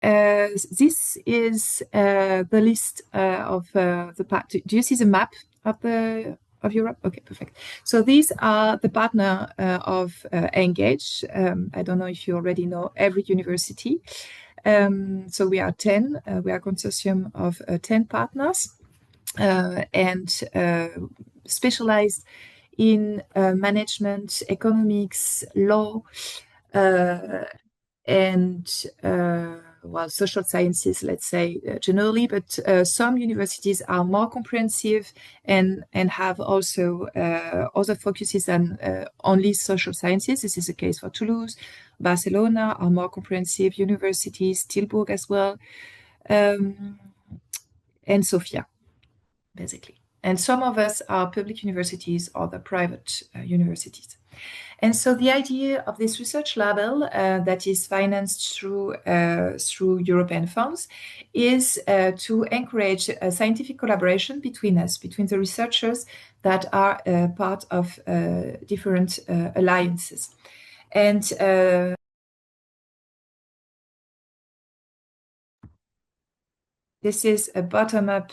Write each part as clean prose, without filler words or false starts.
This is the list of the part. Do you see the map of Europe? Okay, perfect. So these are the partner of ENGAGE. I don't know if you already know every university. So we are 10. We are a consortium of 10 partners and specialized in management, economics, law, and well, social sciences, let's say generally, but some universities are more comprehensive and have also other focuses than only social sciences. This is the case for Toulouse. Barcelona are more comprehensive universities, Tilburg as well, and Sofia, basically. And some of us are public universities or the private universities. And so the idea of this research label that is financed through European funds is to encourage scientific collaboration between us, between the researchers that are part of different alliances. And this is a bottom-up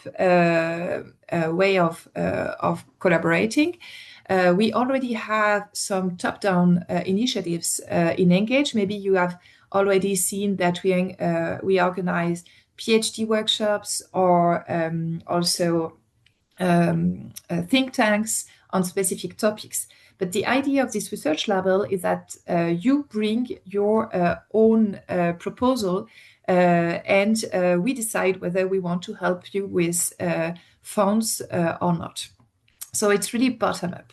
way of collaborating. We already have some top-down initiatives in ENGAGE. Maybe you have already seen that we organize PhD workshops or also think tanks on specific topics. But the idea of this research label is that you bring your own proposal and we decide whether we want to help you with funds or not. So it's really bottom up.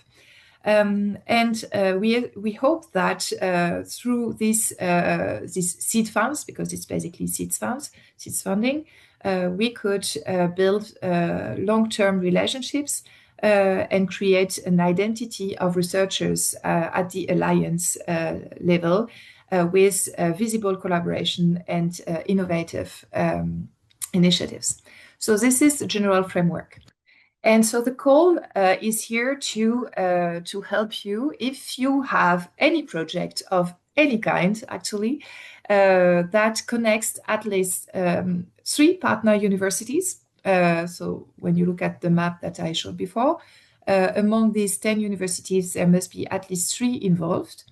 And we hope that through these seed funds, because it's basically seed funding, we could build long-term relationships and create an identity of researchers at the alliance level with visible collaboration and innovative initiatives. So this is the general framework. And so the call is here to help you if you have any project of any kind, actually, that connects at least 3 partner universities. So when you look at the map that I showed before, among these 10 universities, there must be at least 3 involved.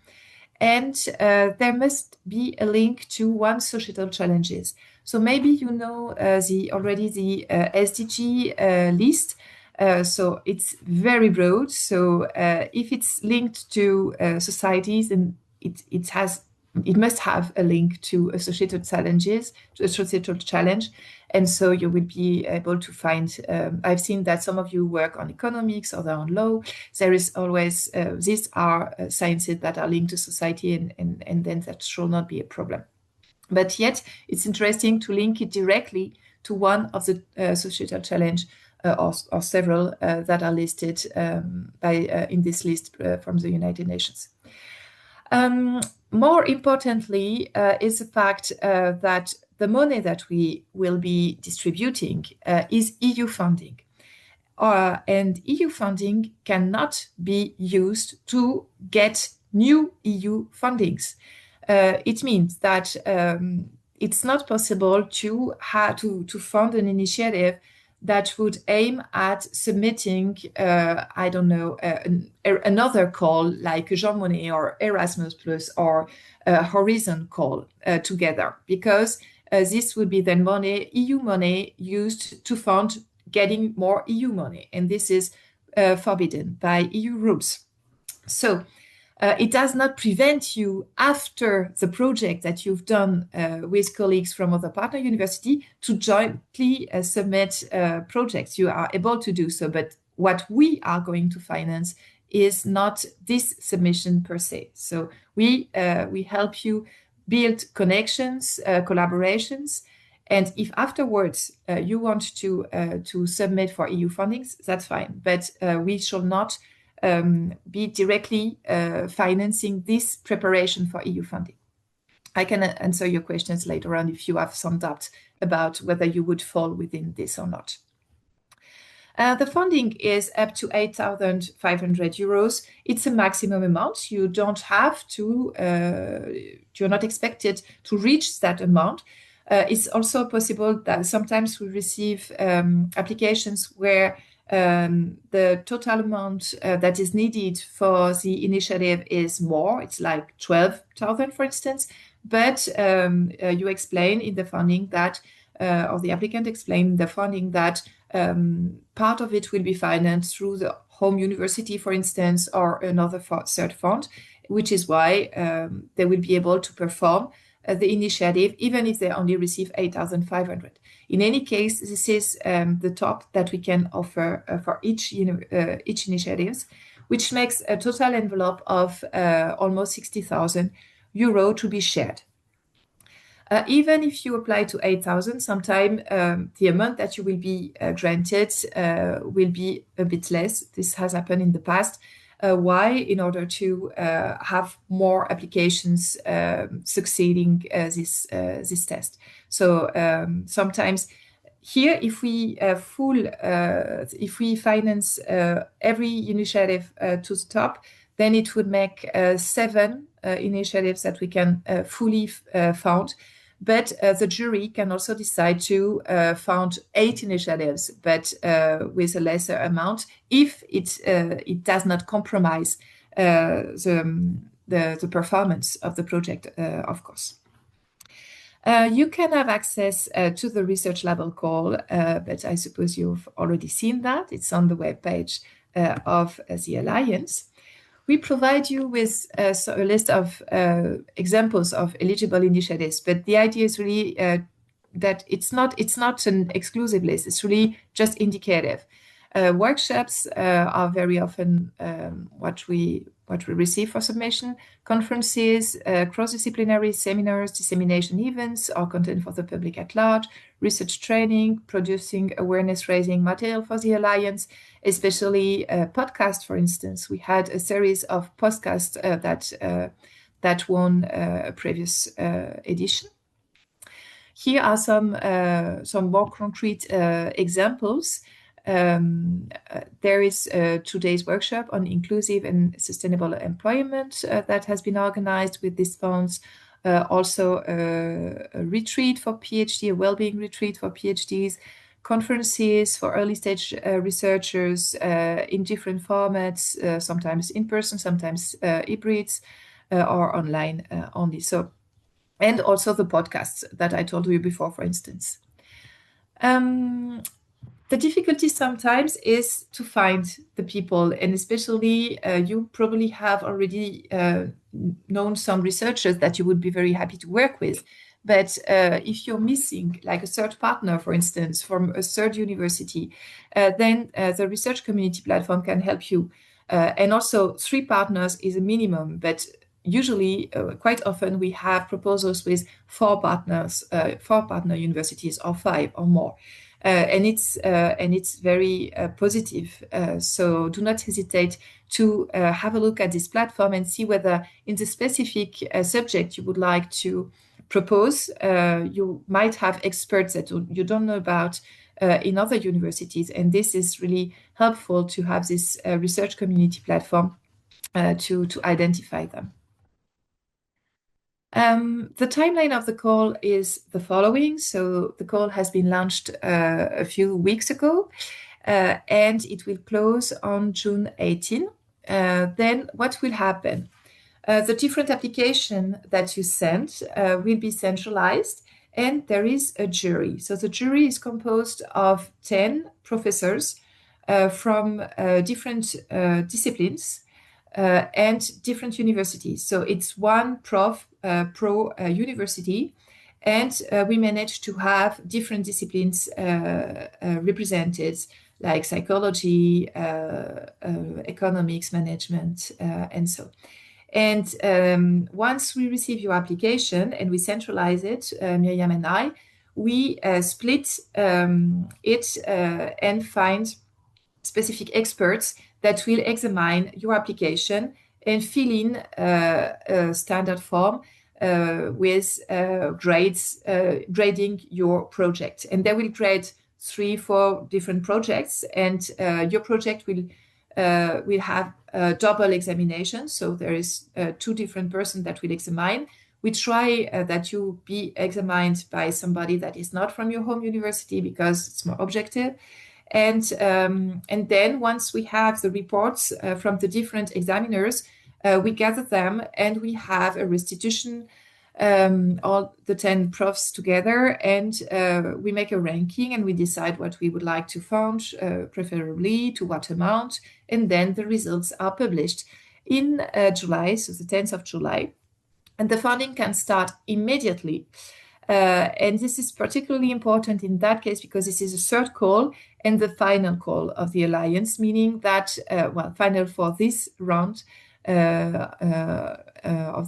And there must be a link to one societal challenges. So maybe you know already the SDG list. So it's very broad. So if it's linked to societies, then it must have a link to associated challenges, to a societal challenge. And so you will be able to find, I've seen that some of you work on economics or on law. There is always, these are sciences that are linked to society and then that should not be a problem. But yet it's interesting to link it directly to one of the societal challenge or several that are listed in this list from the United Nations. More importantly is the fact that the money that we will be distributing is EU funding. And EU funding cannot be used to get new EU fundings. It means that it's not possible to fund an initiative that would aim at submitting, I don't know, another call like Jean Monnet or Erasmus Plus or Horizon call together, because this would be then money, EU money used to fund getting more EU money. And this is forbidden by EU rules. So it does not prevent you after the project that you've done with colleagues from other partner university to jointly submit projects. You are able to do so, but what we are going to finance is not this submission per se. So we help you build connections, collaborations, and if afterwards you want to submit for EU fundings, that's fine. But we shall not be directly financing this preparation for EU funding. I can answer your questions later on if you have some doubt about whether you would fall within this or not. The funding is up to 8,500 euros. It's a maximum amount. You don't have to, you're not expected to reach that amount. It's also possible that sometimes we receive applications where the total amount that is needed for the initiative is more. It's like 12,000, for instance. But you explain in the funding that, or the applicant explained in the funding that part of it will be financed through the home university, for instance, or another third fund, which is why they will be able to perform the initiative, even if they only receive 8,500. In any case, this is the top that we can offer for each initiative, which makes a total envelope of almost 60,000 euro to be shared. Even if you apply to 8,000, sometimes the amount that you will be granted will be a bit less. This has happened in the past. Why? In order to have more applications succeeding this test. So sometimes here, if we finance every initiative to the top, then it would make 7 initiatives that we can fully fund. But the jury can also decide to fund 8 initiatives, but with a lesser amount, if it does not compromise the performance of the project, of course. You can have access to the research label call, but I suppose you've already seen that. It's on the webpage of the Alliance. We provide you with a list of examples of eligible initiatives, but the idea is really that it's not an exclusive list. It's really just indicative. Workshops are very often what we receive for submission. Conferences, cross-disciplinary seminars, dissemination events, or content for the public at large, research training, producing awareness-raising material for the Alliance, especially podcasts, for instance. We had a series of podcasts that won a previous edition. Here are some more concrete examples. There is today's workshop on inclusive and sustainable employment that has been organized with these funds. Also a retreat for PhD, a well-being retreat for PhDs, conferences for early stage researchers in different formats, sometimes in person, sometimes hybrids, or online only. So, and also the podcasts that I told you before, for instance. The difficulty sometimes is to find the people, and especially you probably have already known some researchers that you would be very happy to work with. But if you're missing like a third partner, for instance, from a third university, then the research community platform can help you. And also 3 partners is a minimum, but usually, quite often, we have proposals with 4 partners, 4 partner universities, or 5 or more. And it's very positive. So do not hesitate to have a look at this platform and see whether in the specific subject you would like to propose, you might have experts that you don't know about in other universities. And this is really helpful to have this research community platform to identify them. The timeline of the call is the following. So the call has been launched a few weeks ago, and it will close on June 18. Then what will happen? The different application that you send will be centralized, and there is a jury. So the jury is composed of 10 professors from different disciplines and different universities. So it's one prof pro university, and we managed to have different disciplines represented, like psychology, economics, management, and so. And once we receive your application and we centralize it, Miriam and I, we split it and find specific experts that will examine your application and fill in a standard form with grades, grading your project. And they will grade 3-4 different projects, and your project will have double examination. So there is 2 different persons that will examine. We try that you be examined by somebody that is not from your home university because it's more objective. And then once we have the reports from the different examiners, we gather them and we have a restitution, all the 10 profs together, and we make a ranking and we decide what we would like to fund, preferably to what amount, and then the results are published in July, so the 10th of July. And the funding can start immediately. And this is particularly important in that case because this is a third call and the final call of the alliance, meaning that, final for this round of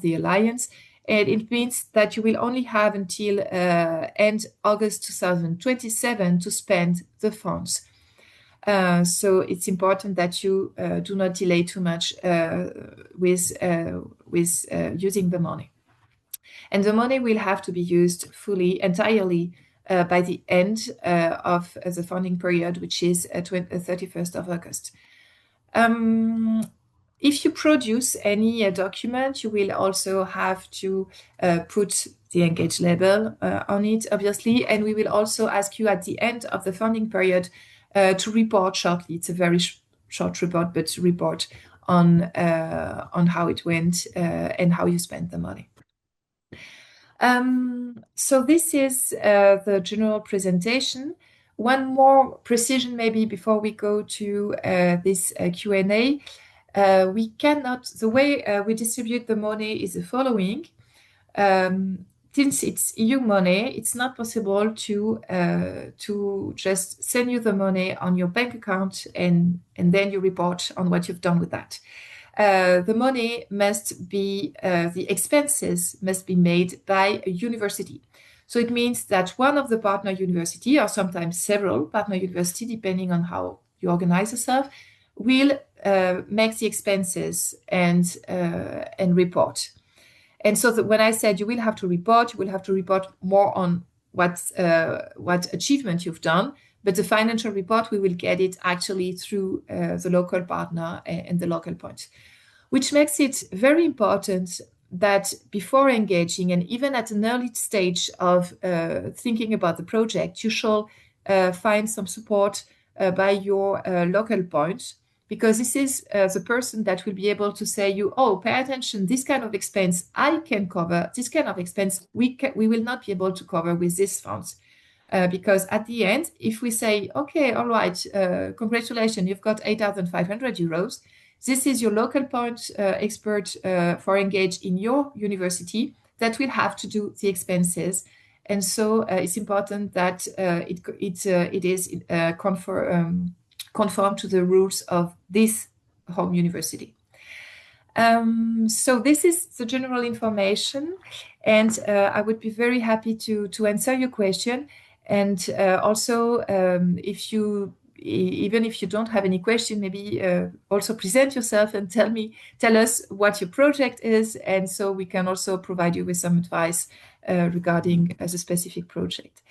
the alliance. And it means that you will only have until end August 2027 to spend the funds. So it's important that you do not delay too much with using the money. And the money will have to be used fully, entirely by the end of the funding period, which is 31st of August. If you produce any document, you will also have to put the ENAGE label on it, obviously, and we will also ask you at the end of the funding period to report shortly. It's a very short report, but report on how it went and how you spent the money. So this is the general presentation. One more precision maybe before we go to this Q&A. We cannot, the way we distribute the money is the following. Since it's EU money, it's not possible to just send you the money on your bank account and then you report on what you've done with that. The money must be, the expenses must be made by a university. So it means that one of the partner university, or sometimes several partner university, depending on how you organize yourself, will make the expenses and report. And so when I said you will have to report more on what achievement you've done, but the financial report, we will get it actually through the local partner and the local point, which makes it very important that before engaging and even at an early stage of thinking about the project, you shall find some support by your local point, because this is the person that will be able to say you, oh, pay attention, this kind of expense I can cover, this kind of expense we will not be able to cover with these funds. Because at the end, if we say, okay, all right, congratulations, you've got 8,500 euros. This is your local point expert for ENAGE in your university that will have to do the expenses. And so it's important that it is conform to the rules of this home university. So this is the general information, and I would be very happy to answer your question. And also, even if you don't have any question, maybe also present yourself and tell us what your project is, and so we can also provide you with some advice regarding the specific project.